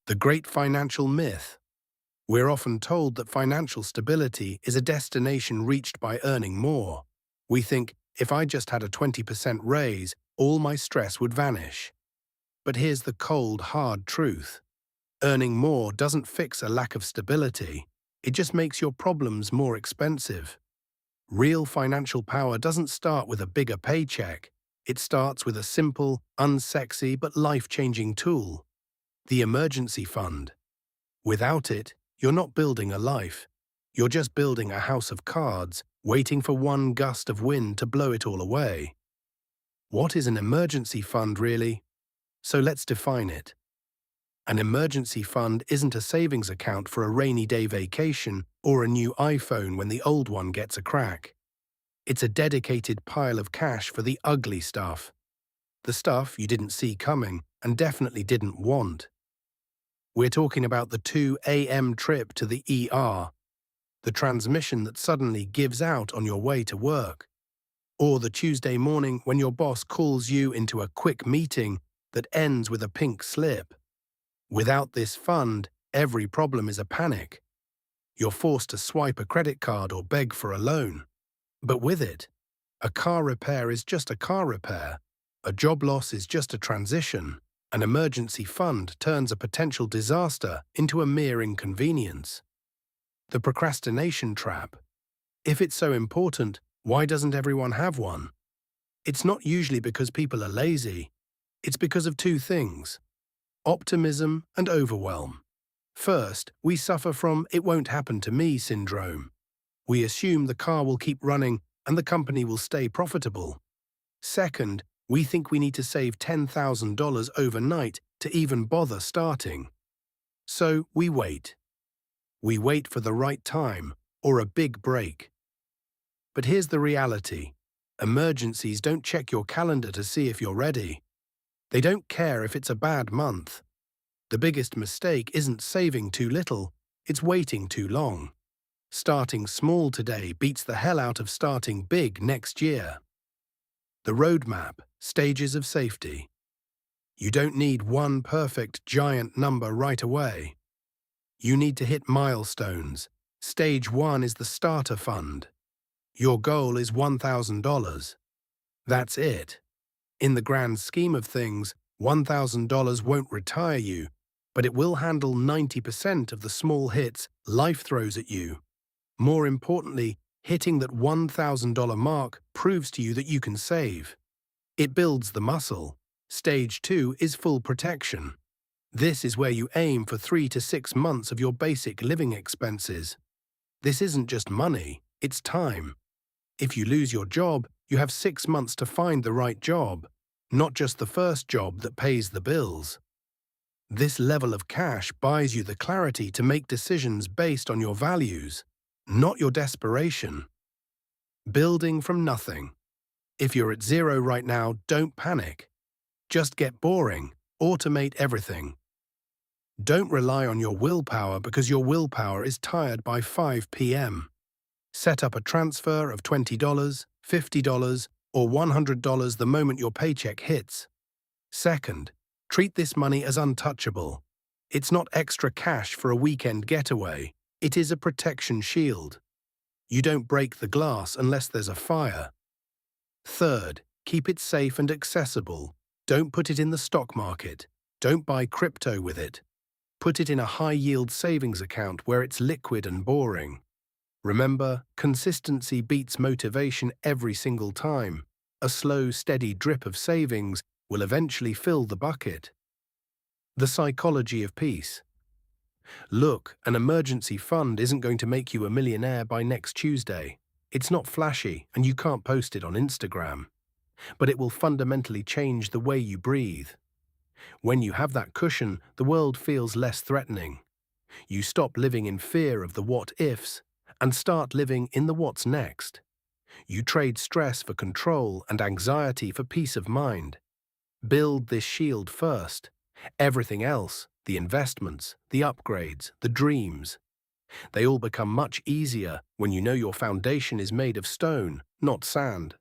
The great financial myth. We're often told that financial stability is a destination reached by earning more. We think, if I just had a 20% raise, all my stress would vanish. But here's the cold, hard truth. Earning more doesn't fix a lack of stability. It just makes your problems more expensive. Real financial power doesn't start with a bigger paycheck. It starts with a simple, unsexy but life-changing tool: the emergency fund. Without it, you're not building a life. You're just building a house of cards, waiting for one gust of wind to blow it all away. What is an emergency fund, really? So let's define it. An emergency fund isn't a savings account for a rainy day vacation or a new iPhone when the old one gets a crack. It's a dedicated pile of cash for the ugly stuff. The stuff you didn't see coming and definitely didn't want. We're talking about the 2 a.m. trip to the ER, the transmission that suddenly gives out on your way to work, or the Tuesday morning when your boss calls you into a quick meeting that ends with a pink slip. Without this fund, every problem is a panic. You're forced to swipe a credit card or beg for a loan. But with it, a car repair is just a car repair. A job loss is just a transition. An emergency fund turns a potential disaster into a mere inconvenience. The procrastination trap. If it's so important, why doesn't everyone have one? It's not usually because people are lazy. It's because of two things: optimism and overwhelm. First, we suffer from "it won't happen to me" syndrome. We assume the car will keep running and the company will stay profitable. Second, we think we need to save $10,000 overnight to even bother starting. So we wait. We wait for the right time or a big break. But here's the reality. Emergencies don't check your calendar to see if you're ready. They don't care if it's a bad month. The biggest mistake isn't saving too little, it's waiting too long. Starting small today beats the hell out of starting big next year. The roadmap, stages of safety. You don't need one perfect giant number right away. You need to hit milestones. Stage 1 is the starter fund. Your goal is $1,000. That's it. In the grand scheme of things, $1,000 won't retire you, but it will handle 90% of the small hits life throws at you. More importantly, hitting that $1,000 mark proves to you that you can save. It builds the muscle. Stage 2 is full protection. This is where you aim for 3 to 6 months of your basic living expenses. This isn't just money, it's time. If you lose your job, you have 6 months to find the right job, not just the first job that pays the bills. This level of cash buys you the clarity to make decisions based on your values, not your desperation. Building from nothing. If you're at zero right now, don't panic. Just get boring. Automate everything. Don't rely on your willpower because your willpower is tired by 5 p.m. Set up a transfer of $20, $50, or $100 the moment your paycheck hits. Second, treat this money as untouchable. It's not extra cash for a weekend getaway. It is a protection shield. You don't break the glass unless there's a fire. Third, keep it safe and accessible. Don't put it in the stock market. Don't buy crypto with it. Put it in a high-yield savings account where it's liquid and boring. Remember, consistency beats motivation every single time. A slow, steady drip of savings will eventually fill the bucket. The psychology of peace. Look, an emergency fund isn't going to make you a millionaire by next Tuesday. It's not flashy, and you can't post it on Instagram. But it will fundamentally change the way you breathe. When you have that cushion, the world feels less threatening. You stop living in fear of the what-ifs and start living in the what's next. You trade stress for control and anxiety for peace of mind. Build this shield first. Everything else, the investments, the upgrades, the dreams, they all become much easier when you know your foundation is made of stone, not sand.